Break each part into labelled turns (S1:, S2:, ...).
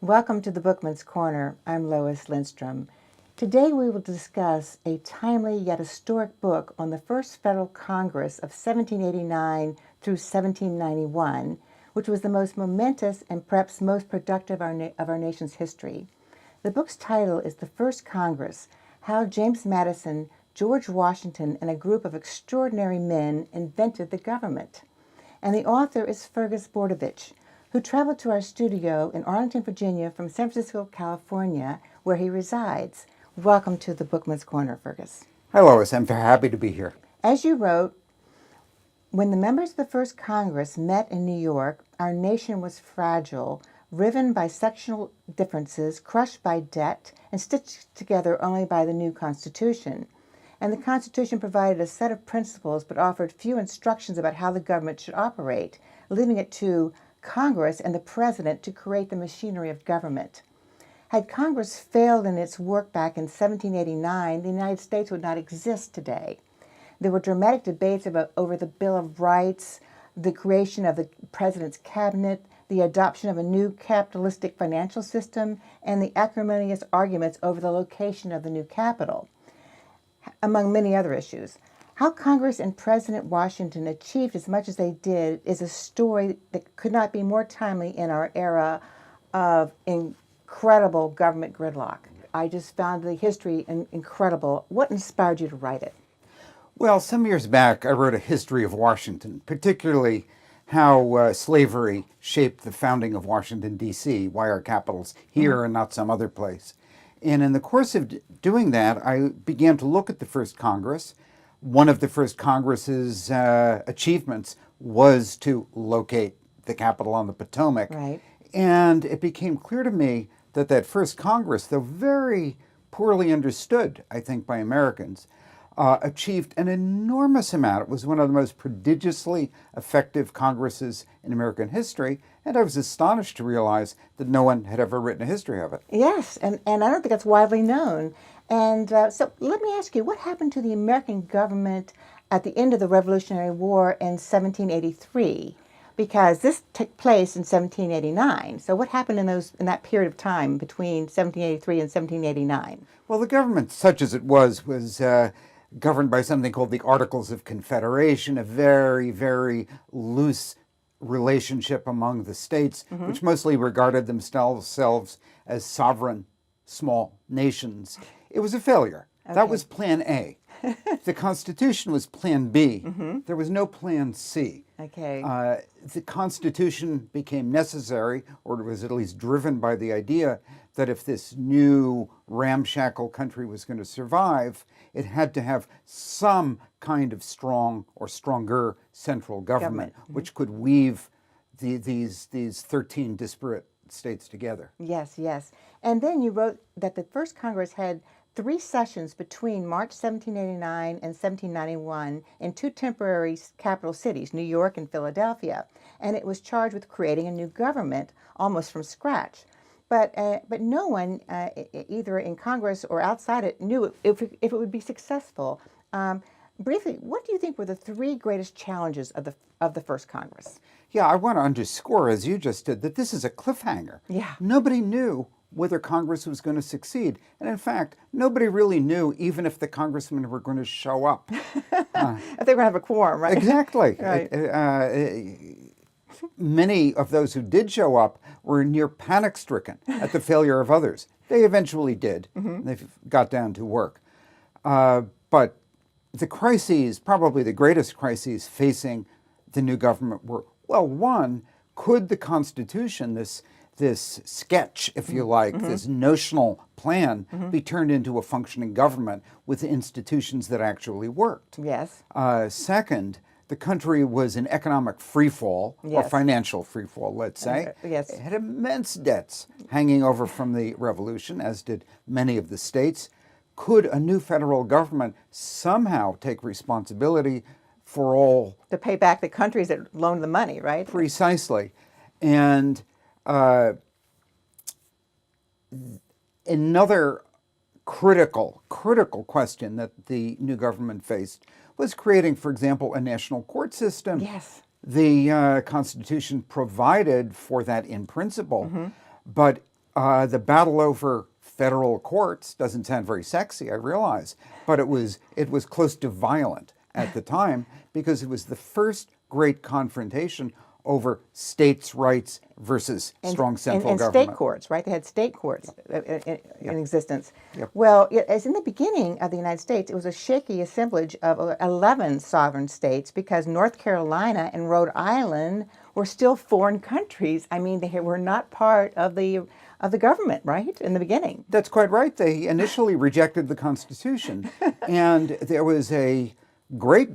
S1: Welcome to the Bookman's Corner. I'm Lois Lindstrom. Today we will discuss a timely yet historic book on the First Federal Congress of 1789 through 1791, which was the most momentous and perhaps most productive of our nation's history. The book's title is The First Congress: How James Madison, George Washington, and a Group of Extraordinary Men Invented the Government. And the author is Fergus, who traveled to our studio in Arlington, Virginia from San Francisco, California, where he resides. Welcome to the Bookman's Corner, Fergus.
S2: Hi, Lois. I'm very happy to be here.
S1: As you wrote, when the members of the First Congress met in New York, our nation was fragile, riven by sectional differences, crushed by debt, and stitched together only by the new Constitution. And the Constitution provided a set of principles but offered few instructions about how the government should operate, leaving it to Congress and the President to create the machinery of government. Had Congress failed in its work back in 1789, the United States would not exist today. There were dramatic debates over the Bill of Rights, the creation of the President's cabinet, the adoption of a new capitalistic financial system, and the acrimonious arguments over the location of the new capital, among many other issues. How Congress and President Washington achieved as much as they did is a story that could not be more timely in our era of incredible government gridlock. I just found the history incredible. What inspired you to write it?
S2: Well, some years back, I wrote a history of Washington, particularly how slavery shaped the founding of Washington, D.C., why our capital's here and not some other place. And in the course of doing that, I began to look at the First Congress. One of the First Congress's achievements was to locate the Capitol on the Potomac.
S1: Right.
S2: And it became clear to me that that First Congress, though very poorly understood, I think, by Americans, achieved an enormous amount. It was one of the most prodigiously effective Congresses in American history, and I was astonished to realize that no one had ever written a history of it.
S1: Yes, and I don't think that's widely known. And so let me ask you, what happened to the American government at the end of the Revolutionary War in 1783? Because this took place in 1789. So what happened in that period of time between 1783 and 1789?
S2: Well, the government, such as it was governed by something called the Articles of Confederation, a very, very loose relationship among the states, which mostly regarded themselves as sovereign small nations. It was a failure. Okay. That was Plan A. The Constitution was Plan B. There was no Plan C.
S1: Okay.
S2: The Constitution became necessary, or it was at least driven by the idea that if this new ramshackle country was going to survive, it had to have some kind of strong or stronger central government. Which could weave these 13 disparate states together.
S1: Yes, yes. And then you wrote that the First Congress had 3 sessions between March 1789 and 1791 in 2 temporary capital cities, New York and Philadelphia, and it was charged with creating a new government almost from scratch. But no one, either in Congress or outside it, knew if it would be successful. Briefly, what do you think were the 3 greatest challenges of the First Congress?
S2: Yeah, I want to underscore, as you just did, that this is a cliffhanger.
S1: Yeah.
S2: Nobody knew whether Congress was going to succeed. And in fact, nobody really knew even if the congressmen were going to show up.
S1: If they were going to have a quorum, right?
S2: Exactly.
S1: Right.
S2: Many of those who did show up were near panic-stricken at the failure of others. They eventually did. They got down to work. But the crises, probably the greatest crises facing the new government were, well, one, could the Constitution, this sketch, if you like, this notional plan, be turned into a functioning government with institutions that actually worked?
S1: Yes.
S2: Second, the country was in economic freefall, or financial freefall, let's say.
S1: Yes.
S2: It had immense debts hanging over from the revolution, as did many of the states. Could a new federal government somehow take responsibility for all...
S1: To pay back the countries that loaned the money, right?
S2: Precisely. And another critical question that the new government faced was creating, for example, a national court system.
S1: Yes.
S2: The Constitution provided for that in principle, but The battle over federal courts doesn't sound very sexy, I realize, but it was close to violent at the time because it was the first great confrontation over states' rights versus strong central
S1: and
S2: government.
S1: state courts, right? They had state courts in existence.
S2: Yep.
S1: Well, as in the beginning of the United States, it was a shaky assemblage of 11 sovereign states because North Carolina and Rhode Island were still foreign countries. I mean, they were not part of the government, right, in the beginning.
S2: That's quite right. They initially rejected the Constitution, and there was a great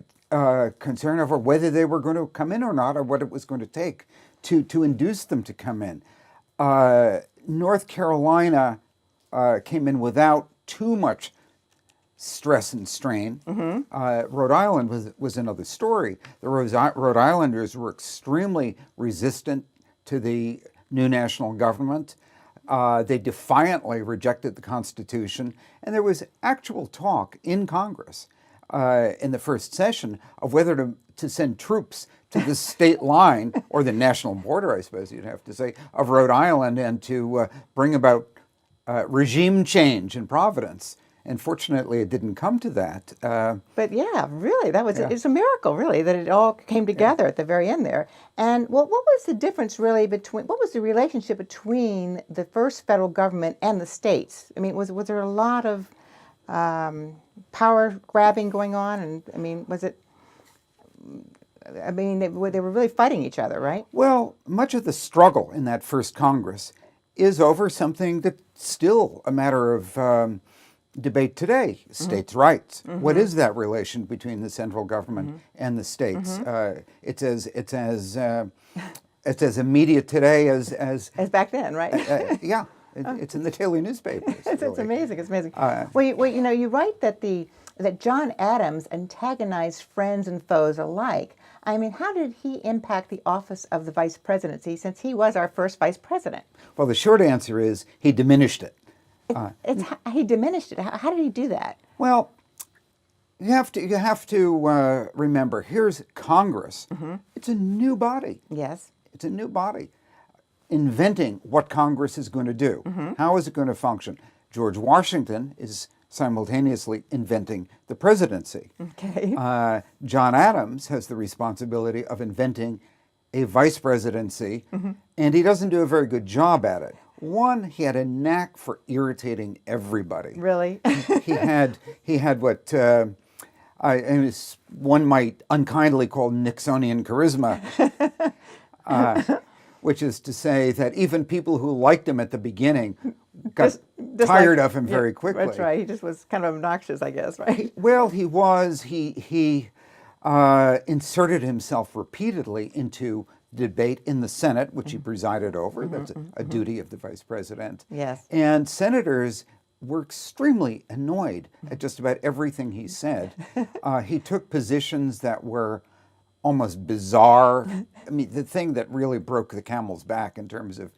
S2: concern over whether they were going to come in or not, or what it was going to take to induce them to come in. North Carolina came in without too much stress and strain. Rhode Island was another story. The Rhode Islanders were extremely resistant to the new national government. They defiantly rejected the Constitution, and there was actual talk in Congress in the first session of whether to send troops to the state line, or the national border, I suppose you'd have to say, of Rhode Island, and to bring about regime change in Providence. And fortunately, it didn't come to that.
S1: But yeah, really, it's a miracle, really, that it all came together at the very end there. And what was the difference, really, what was the relationship between the first federal government and the states? I mean, was there a lot of power grabbing going on? And I mean, they were really fighting each other, right?
S2: Well, much of the struggle in that first Congress is over something that's still a matter of debate today: states' rights. What is that relation between the central government and the states? It's as immediate today as
S1: back then, right?
S2: Yeah. It's in the daily newspapers.
S1: It's
S2: really.
S1: amazing. It's amazing. You write that John Adams antagonized friends and foes alike. I mean, how did he impact the office of the vice presidency, since he was our first vice president?
S2: Well, the short answer is he diminished it.
S1: He diminished it. How did he do that?
S2: Well, you have to remember, here's Congress. It's a new body.
S1: Yes.
S2: It's a new body. Inventing what Congress is going to do. How is it going to function? George Washington is simultaneously inventing the presidency.
S1: Okay.
S2: John Adams has the responsibility of inventing a vice presidency, and he doesn't do a very good job at it. One, he had a knack for irritating everybody.
S1: Really?
S2: he had what one might unkindly call Nixonian charisma. Which is to say that even people who liked him at the beginning got tired of him very quickly.
S1: That's right. He just was kind of obnoxious, I guess, right?
S2: Well, he was. He inserted himself repeatedly into debate in the Senate, which he presided over. That's a duty of the vice president.
S1: Yes.
S2: And senators were extremely annoyed at just about everything he said. He took positions that were almost bizarre. I mean, the thing that really broke the camel's back in terms of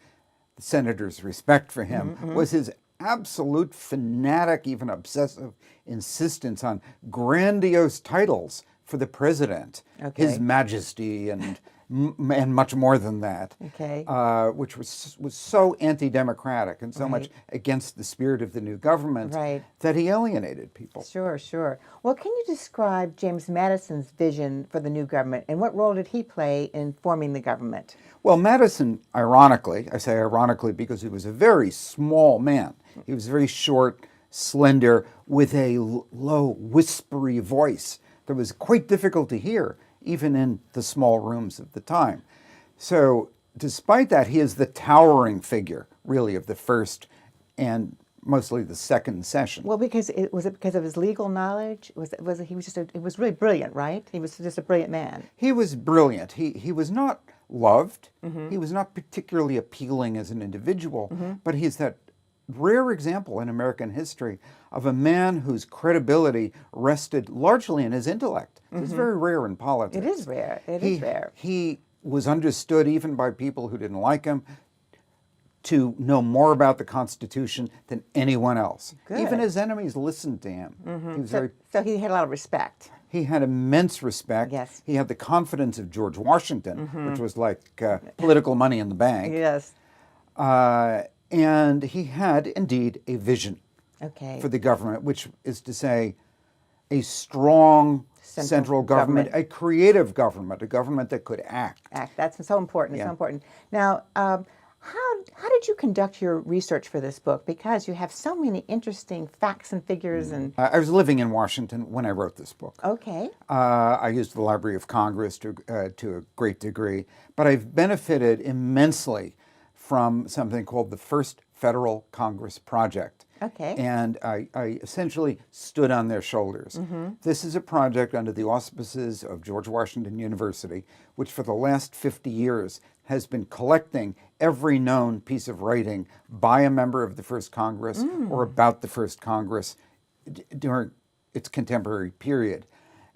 S2: the senators' respect for him was his absolute fanatic, even obsessive insistence on grandiose titles for the president, His Majesty, and much more than that, which was so anti-democratic and so much against the spirit of the new government that he alienated people.
S1: Sure. Well, can you describe James Madison's vision for the new government, and what role did he play in forming the government?
S2: Well, Madison, ironically, I say ironically because he was a very small man. He was very short, slender, with a low, whispery voice that was quite difficult to hear, even in the small rooms of the time. So despite that, he is the towering figure, really, of the first and mostly the second session.
S1: Well, because it because of his legal knowledge? He was really brilliant, right? He was just a brilliant man.
S2: He was brilliant. He was not loved. He was not particularly appealing as an individual, but he's that rare example in American history of a man whose credibility rested largely in his intellect. It's very rare in politics.
S1: It is rare. It is rare.
S2: He was understood even by people who didn't like him to know more about the Constitution than anyone else.
S1: Good.
S2: Even his enemies listened to him. He was
S1: so he had a lot of respect.
S2: He had immense respect.
S1: Yes.
S2: He had the confidence of George Washington, which was like political money in the bank.
S1: Yes.
S2: And he had indeed a vision
S1: Okay.
S2: for the government, which is to say a strong central government, a creative government, a government that could act.
S1: That's so important. It's
S2: Yeah.
S1: so important. Now, how did you conduct your research for this book? Because you have so many interesting facts and figures and.
S2: I was living in Washington when I wrote this book.
S1: Okay.
S2: I used the Library of Congress to a great degree, but I've benefited immensely from something called the First Federal Congress Project.
S1: Okay.
S2: And I essentially stood on their shoulders. This is a project under the auspices of George Washington University, which for the last 50 years has been collecting every known piece of writing by a member of the First Congress or about the First Congress during its contemporary period.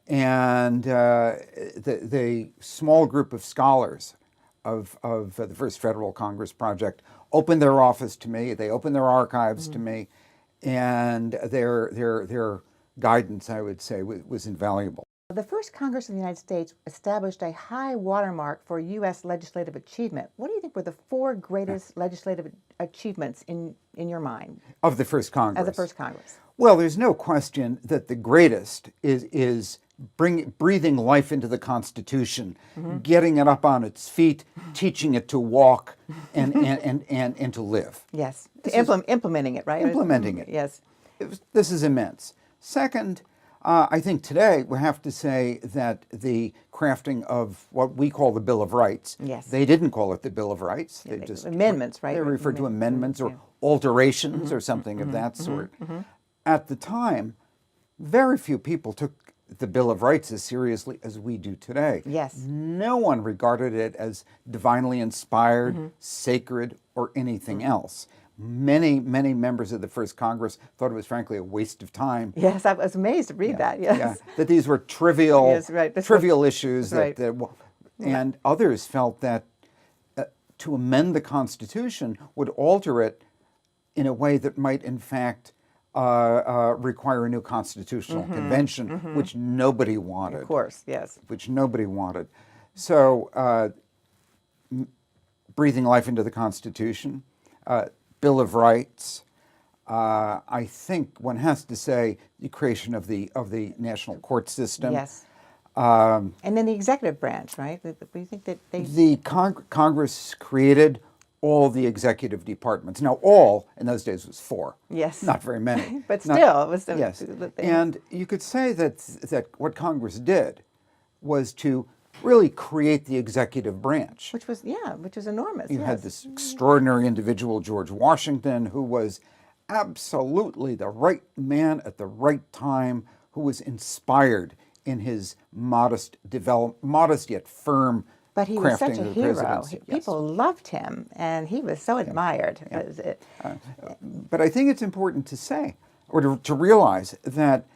S2: And the small group of scholars of the First Federal Congress Project opened their office to me, they opened their archives to me, and their guidance, I would say, was invaluable.
S1: The first Congress of the United States established a high watermark for U.S. legislative achievement. What do you think were the four greatest legislative achievements in your mind?
S2: Of the First Congress?
S1: Of the first Congress.
S2: Well, there's no question that the greatest is breathing life into the Constitution, getting it up on its feet, teaching it to walk, and to live.
S1: Yes, implementing it, right?
S2: Implementing it.
S1: Yes.
S2: This is immense. Second, I think today we have to say that the crafting of what we call the Bill of Rights,
S1: Yes.
S2: they didn't call it the Bill of Rights. They just
S1: amendments, right?
S2: They referred to amendments or alterations or something of that sort. At the time, very few people took the Bill of Rights as seriously as we do today.
S1: Yes.
S2: No one regarded it as divinely inspired, sacred, or anything else. Many members of the First Congress thought it was frankly a waste of time.
S1: Yes, I was amazed to read that. Yes.
S2: Yeah, that these were trivial,
S1: Yes, right.
S2: trivial issues.
S1: Right.
S2: And others felt that to amend the Constitution would alter it in a way that might, in fact, require a new constitutional convention, which nobody wanted.
S1: Of course, yes.
S2: Which nobody wanted. So, breathing life into the Constitution, Bill of Rights. I think one has to say the creation of the national court system.
S1: Yes. And then the executive branch, right? We think that
S2: the Congress created all the executive departments. Now, all in those days was 4.
S1: Yes.
S2: Not very many.
S1: But still, it was the,
S2: yes. And you could say that what Congress did was to really create the executive branch.
S1: which was enormous.
S2: You
S1: yes.
S2: had this extraordinary individual, George Washington, who was absolutely the right man at the right time, who was inspired in his modest yet firm
S1: But he was
S2: crafting
S1: such a
S2: of the
S1: hero.
S2: presidency. Yes.
S1: People loved him, and he was so admired.
S2: But I think it's important to say, or to realize, that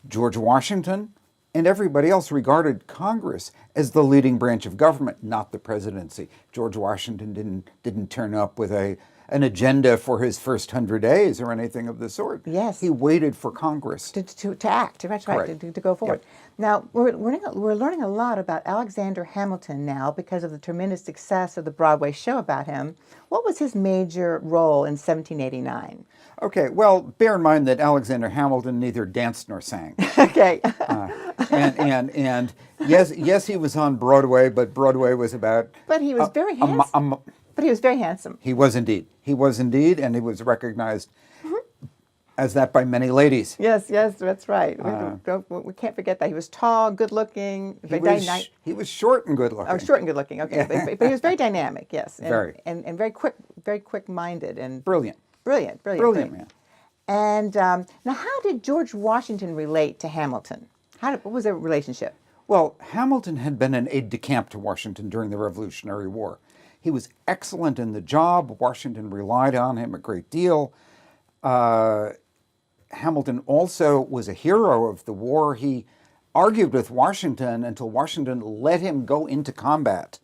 S2: George Washington and everybody else regarded Congress as the leading branch of government, not the presidency. George Washington didn't turn up with an agenda for his first 100 days or anything of the sort.
S1: Yes.
S2: He waited for Congress
S1: to act, that's right, to go forward.
S2: Yep.
S1: Now, we're learning a lot about Alexander Hamilton now because of the tremendous success of the Broadway show about him. What was his major role in 1789?
S2: Okay, well, bear in mind that Alexander Hamilton neither danced nor sang.
S1: Okay.
S2: And yes, he was on Broadway, but Broadway was about...
S1: But he was very handsome. But he was very handsome.
S2: He was indeed. He was indeed, and he was recognized as that by many ladies.
S1: Yes, that's right. We can't forget that. He was tall, good-looking.
S2: He was short and good-looking.
S1: Oh, short and good-looking, okay. But he was very dynamic, yes. And very quick-minded. And
S2: Brilliant.
S1: Brilliant
S2: Man.
S1: And now, how did George Washington relate to Hamilton? What was their relationship?
S2: Well, Hamilton had been an aide-de-camp to Washington during the Revolutionary War. He was excellent in the job. Washington relied on him a great deal. Hamilton also was a hero of the war. He argued with Washington until Washington let him go into combat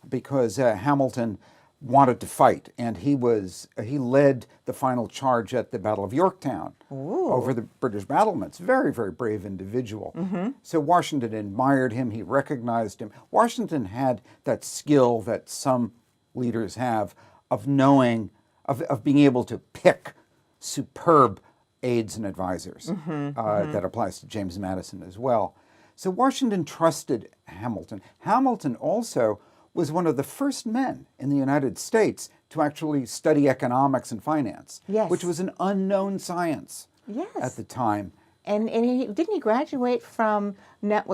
S2: because Hamilton wanted to fight, and he led the final charge at the Battle of Yorktown over the British battlements. Very, very brave individual. So Washington admired him. He recognized him. Washington had that skill that some leaders have of knowing of being able to pick superb aides and advisors. That applies to James Madison as well. So Washington trusted Hamilton. Hamilton also was one of the first men in the United States to actually study economics and finance,
S1: Yes.
S2: which was an unknown science
S1: Yes.
S2: at the time.
S1: And didn't he graduate from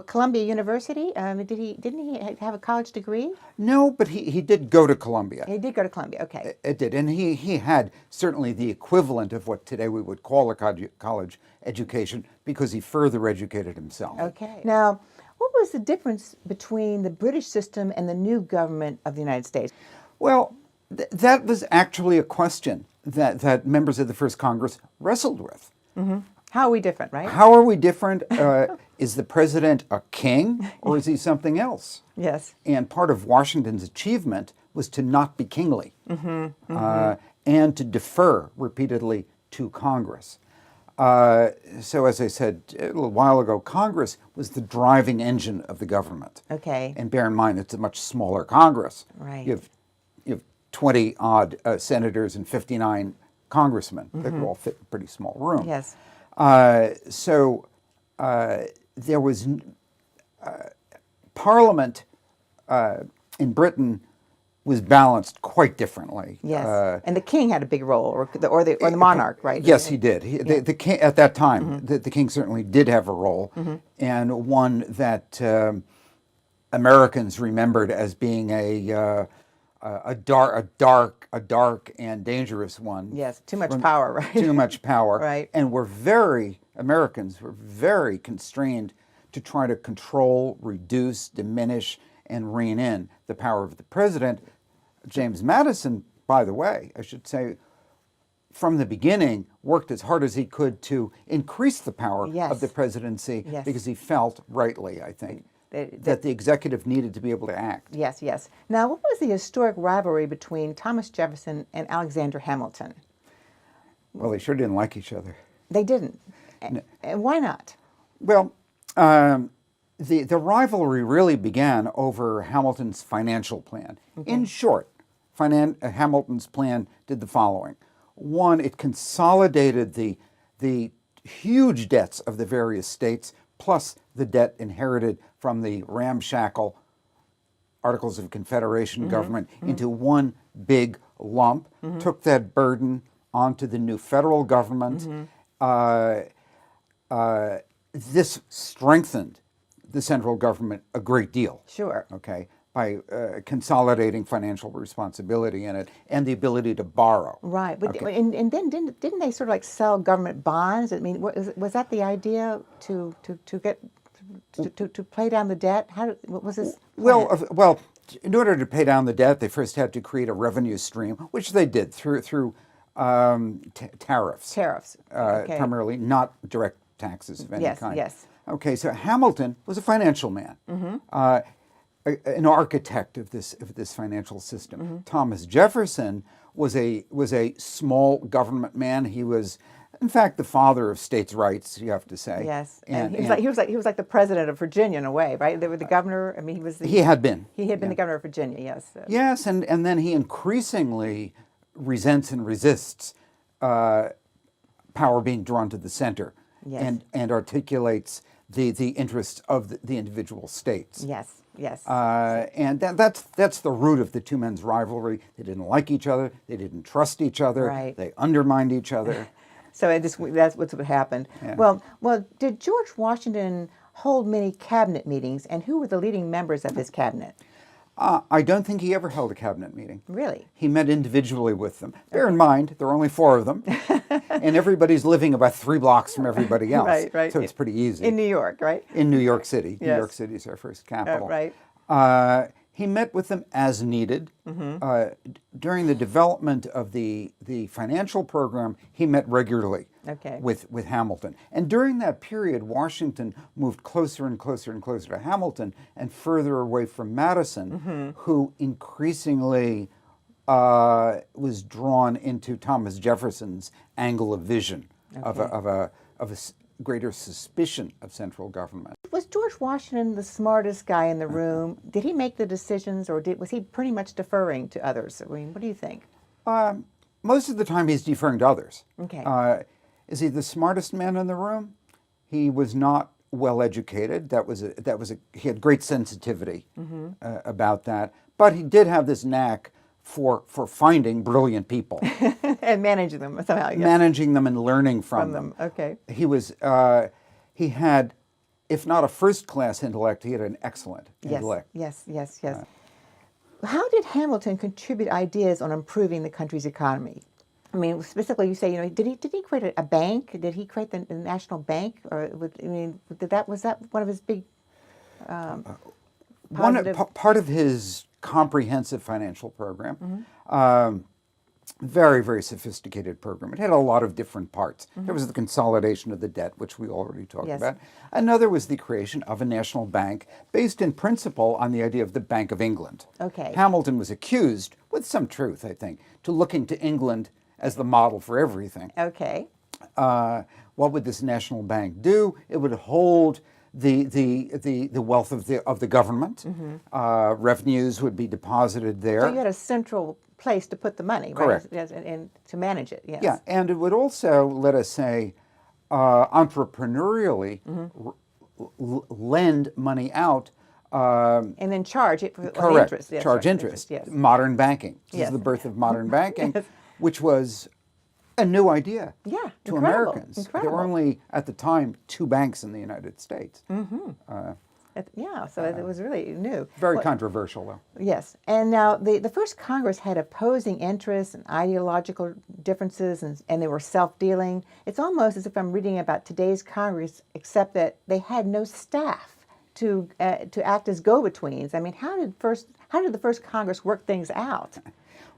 S1: Columbia University? Didn't he have a college degree?
S2: No, but he did go to Columbia.
S1: He did go to Columbia. Okay.
S2: It did, and he had certainly the equivalent of what today we would call a college education because he further educated himself.
S1: Okay. Now, what was the difference between the British system and the new government of the United States?
S2: Well, that was actually a question that members of the First Congress wrestled with.
S1: How are we different, right?
S2: How are we different? Is the president a king or is he something else?
S1: Yes.
S2: And part of Washington's achievement was to not be kingly and to defer repeatedly to Congress. So as I said a little while ago, Congress was the driving engine of the government.
S1: Okay.
S2: And bear in mind, it's a much smaller Congress.
S1: Right.
S2: You have 20-odd senators and 59 congressmen that could all fit in a pretty small room.
S1: Yes.
S2: So there was Parliament in Britain was balanced quite differently.
S1: Yes. And the king had a big role, or the monarch, right?
S2: Yes, he did. The king at that time, the king certainly did have a role, and one that Americans remembered as being a dark and dangerous one.
S1: Yes. Too much power, right?
S2: Too much power.
S1: Right.
S2: And Americans were very constrained to try to control, reduce, diminish, and rein in the power of the president. James Madison, by the way, I should say, from the beginning, worked as hard as he could to increase the power of the presidency because he felt, rightly, I think, that the executive needed to be able to act.
S1: Yes, yes. Now, what was the historic rivalry between Thomas Jefferson and Alexander Hamilton?
S2: Well, they sure didn't like each other.
S1: They didn't. And why not?
S2: Well, the rivalry really began over Hamilton's financial plan. Okay. In short, Hamilton's plan did the following. One, it consolidated the huge debts of the various states, plus the debt inherited from the ramshackle Articles of Confederation government into one big lump, took that burden onto the new federal government. This strengthened the central government a great deal.
S1: Sure.
S2: Okay, by consolidating financial responsibility in it and the ability to borrow.
S1: Right, but and then didn't they sort of like sell government bonds? I mean, was that the idea to pay down the debt? What was this?
S2: Well, in order to pay down the debt, they first had to create a revenue stream, which they did through tariffs.
S1: Tariffs, okay.
S2: Primarily, not direct taxes of any kind.
S1: Yes.
S2: Okay, so Hamilton was a financial man, an architect of this financial system. Thomas Jefferson was a small government man. He was, in fact, the father of states' rights. You have to say.
S1: Yes, and he was like the president of Virginia in a way, right? They were the governor. I mean,
S2: he had been
S1: the governor of Virginia. Yes.
S2: Yes, and then he increasingly resents and resists power being drawn to the center, and articulates the interests of the individual states.
S1: Yes, yes.
S2: And that's the root of the two men's rivalry. They didn't like each other. They didn't trust each other.
S1: Right.
S2: They undermined each other.
S1: So that's what happened.
S2: Yeah.
S1: Well, did George Washington hold many cabinet meetings, and who were the leading members of his cabinet?
S2: I don't think he ever held a cabinet meeting.
S1: Really?
S2: He met individually with them. Bear in mind, there are only 4 of them, and everybody's living about 3 blocks from everybody else.
S1: Right.
S2: So it's pretty easy.
S1: In New York, right?
S2: In New York City.
S1: Yes.
S2: New York City is our first capital.
S1: Right.
S2: He met with them as needed. During the development of the financial program, he met regularly with Hamilton. And during that period, Washington moved closer and closer and closer to Hamilton and further away from Madison, who increasingly was drawn into Thomas Jefferson's angle of vision of a greater suspicion of central government.
S1: Was George Washington the smartest guy in the room? Did he make the decisions, or was he pretty much deferring to others? I mean, what do you think?
S2: most of the time he's deferring to others.
S1: Okay.
S2: Is he the smartest man in the room? He was not well educated. He had great sensitivity about that. But he did have this knack for finding brilliant people,
S1: And managing them somehow. Yes.
S2: managing them and learning from them.
S1: Okay.
S2: He had, if not a first-class intellect, he had an excellent intellect.
S1: Yes. How did Hamilton contribute ideas on improving the country's economy? I mean, specifically, you say, did he create a bank? Did he create the National Bank, or was that one of his big positive?
S2: Part of his comprehensive financial program, very, very sophisticated program. It had a lot of different parts. There was the consolidation of the debt, which we already talked about. Another was the creation of a national bank based in principle on the idea of the Bank of England.
S1: Okay.
S2: Hamilton was accused, with some truth, I think, to looking to England as the model for everything.
S1: Okay.
S2: What would this national bank do? It would hold the wealth of the government. Revenues would be deposited there.
S1: So you had a central place to put the money,
S2: Correct.
S1: right? Yes, and to manage it. Yes.
S2: Yeah, and it would also, let us say, entrepreneurially lend money out.
S1: And then charge it for
S2: Correct.
S1: interest. Yes,
S2: Charge
S1: right.
S2: interest.
S1: Yes.
S2: Modern banking. This
S1: Yes.
S2: is the birth of modern banking,
S1: Yes.
S2: which was a new idea
S1: Yeah,
S2: to
S1: incredible,
S2: Americans. There
S1: incredible.
S2: were only, at the time, 2 banks in the United States.
S1: So it was really new.
S2: Very controversial, though.
S1: Yes. And now the first Congress had opposing interests and ideological differences, and they were self-dealing. It's almost as if I'm reading about today's Congress, except that they had no staff to act as go-betweens. I mean, how did the first Congress work things out?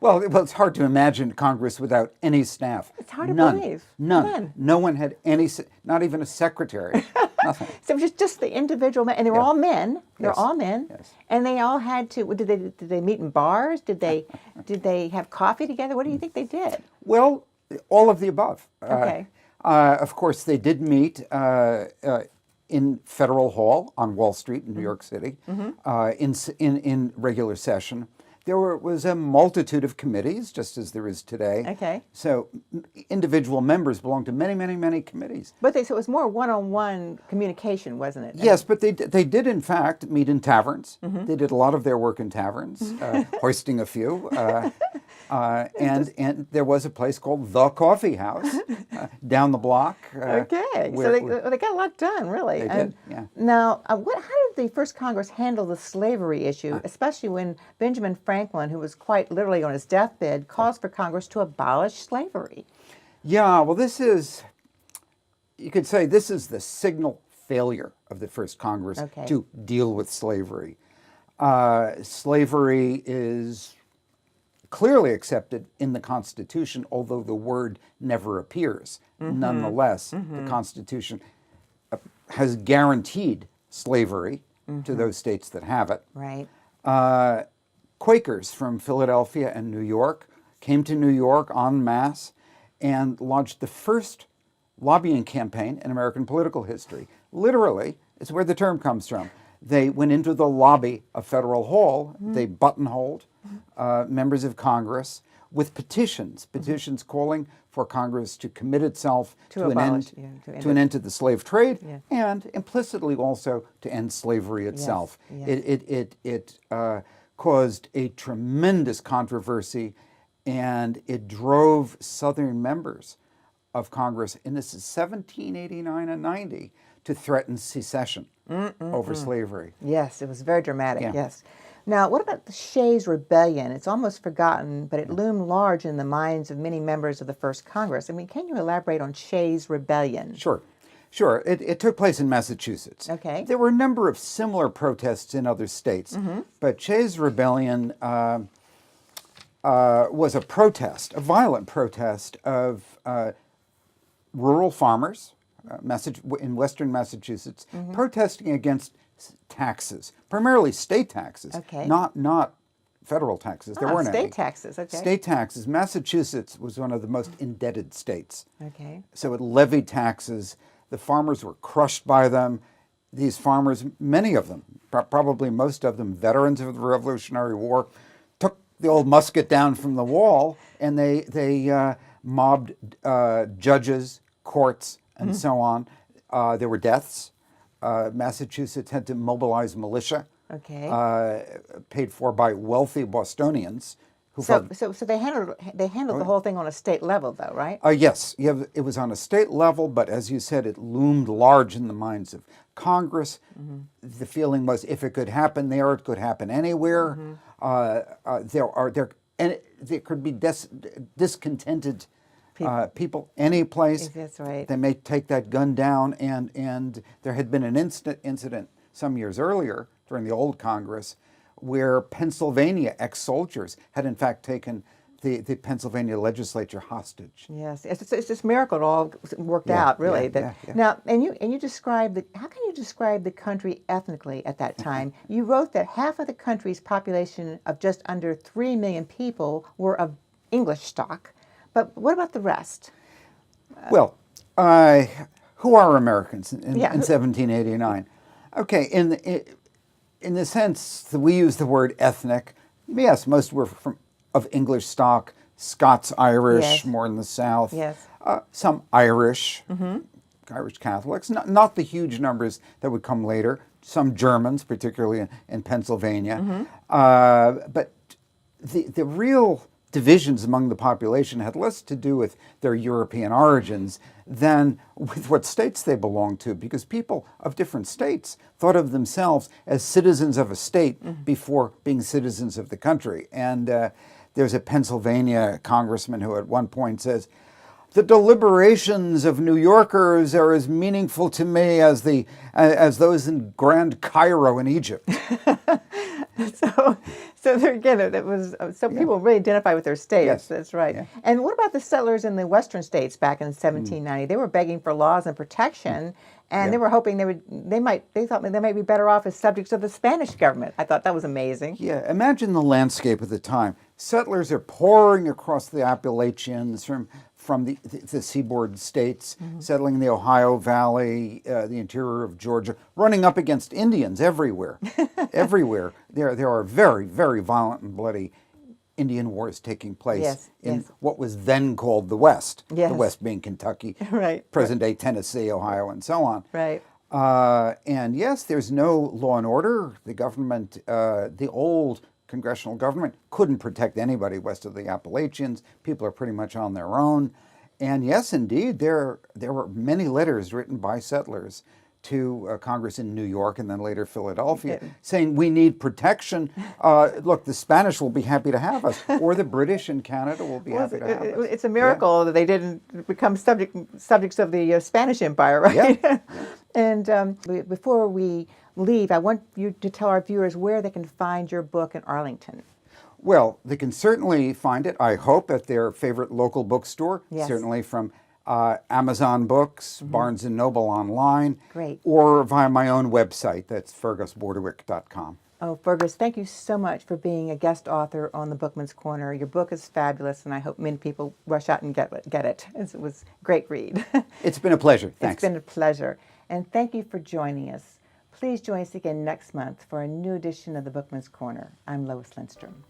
S2: Well, it's hard to imagine Congress without any staff.
S1: It's hard to
S2: None.
S1: believe.
S2: None. No one had not even a secretary. Nothing.
S1: So it was just the individual men, and they were all men. They're
S2: Yes.
S1: all men,
S2: Yes.
S1: and they all had to. Did they meet in bars? Did they have coffee together? What do you think they did?
S2: Well, all of the above.
S1: Okay.
S2: Of course, they did meet in Federal Hall on Wall Street in New York City in regular session. There was a multitude of committees, just as there is today.
S1: Okay.
S2: So individual members belonged to many, many, many committees.
S1: But so it was more one-on-one communication, wasn't it?
S2: Yes, but they did in fact meet in taverns. They did a lot of their work in taverns, hoisting a few. And there was a place called the Coffee House down the block.
S1: Okay, so they got a lot done, really.
S2: They did, yeah.
S1: Now, how did the first Congress handle the slavery issue, especially when Benjamin Franklin, who was quite literally on his deathbed, calls for Congress to abolish slavery?
S2: Yeah, well, you could say this is the signal failure of the first Congress to deal with slavery. Slavery is clearly accepted in the Constitution, although the word never appears. Nonetheless, the Constitution has guaranteed slavery to those states that have it.
S1: Right.
S2: Quakers from Philadelphia and New York came to New York en masse and launched the first lobbying campaign in American political history. Literally, it's where the term comes from. They went into the lobby of Federal Hall. They buttonholed members of Congress with petitions calling for Congress to commit itself to an end to the slave trade and implicitly also to end slavery itself.
S1: Yes.
S2: It caused a tremendous controversy, and it drove Southern members of Congress, and this is 1789 and 90, to threaten secession over slavery.
S1: Yes, it was very dramatic,
S2: Yeah.
S1: yes. Now, what about the Shays' Rebellion? It's almost forgotten, but it loomed large in the minds of many members of the first Congress. I mean, can you elaborate on Shays' Rebellion?
S2: Sure. It took place in Massachusetts.
S1: Okay.
S2: There were a number of similar protests in other states, but Shays' Rebellion was a protest, a violent protest of rural farmers in western Massachusetts protesting against taxes, primarily state taxes, not federal taxes. There weren't any.
S1: State taxes, okay.
S2: State taxes. Massachusetts was one of the most indebted states.
S1: Okay.
S2: So it levied taxes. The farmers were crushed by them. These farmers, many of them, probably most of them, veterans of the Revolutionary War, took the old musket down from the wall, and they mobbed judges, courts, and so on. There were deaths. Massachusetts had to mobilize militia, paid for by wealthy Bostonians.
S1: So they handled the whole thing on a state level, though, right?
S2: Yes, it was on a state level, but as you said, it loomed large in the minds of Congress. The feeling was, if it could happen there, it could happen anywhere. There could be discontented people any place.
S1: That's right.
S2: They may take that gun down, and there had been an incident some years earlier during the old Congress where Pennsylvania ex-soldiers had in fact taken the Pennsylvania legislature hostage.
S1: Yes, it's this miracle it all worked out, really. Now, and you described how can you describe the country ethnically at that time? You wrote that half of the country's population of just under 3 million people were of English stock, but what about the rest?
S2: Well, who are Americans in 1789? Okay, in the sense that we use the word ethnic, yes, most were of English stock, Scots-Irish, more in the South.
S1: Yes.
S2: Some Irish, Irish Catholics, not the huge numbers that would come later. Some Germans, particularly in Pennsylvania. But the real divisions among the population had less to do with their European origins than with what states they belonged to, because people of different states thought of themselves as citizens of a state before being citizens of the country. And there's a Pennsylvania congressman who at one point says, "The deliberations of New Yorkers are as meaningful to me as those in Grand Cairo in Egypt."
S1: So there again, it was people really identify with their states.
S2: Yes.
S1: That's right.
S2: Yeah.
S1: And what about the settlers in the western states back in 1790? They were begging for laws and protection, and they were hoping they thought they might be better off as subjects of the Spanish government. I thought that was amazing.
S2: Yeah, imagine the landscape at the time. Settlers are pouring across the Appalachians from the seaboard states, settling in the Ohio Valley, the interior of Georgia, running up against Indians everywhere. Everywhere. There are very, very violent and bloody Indian wars taking place in what was then called the West. The West being Kentucky, present-day Tennessee, Ohio, and so on.
S1: Right.
S2: And yes, there's no law and order. The government, the old congressional government, couldn't protect anybody west of the Appalachians. People are pretty much on their own. And yes, indeed, there were many letters written by settlers to Congress in New York and then later Philadelphia saying, we need protection. Look, the Spanish will be happy to have us, or the British in Canada will be happy to have us.
S1: It's a miracle that they didn't become subjects of the Spanish Empire, right?
S2: Yeah.
S1: And before we leave, I want you to tell our viewers where they can find your book in Arlington.
S2: Well, they can certainly find it, I hope, at their favorite local bookstore, certainly from Amazon Books, Barnes & Noble online, or via my own website, that's fergusbordewick.com.
S1: Oh, Fergus, thank you so much for being a guest author on the Bookman's Corner. Your book is fabulous, and I hope many people rush out and get it. It was a great read.
S2: It's been a pleasure. Thanks.
S1: It's been a pleasure. And thank you for joining us. Please join us again next month for a new edition of the Bookman's Corner. I'm Lois Lindstrom.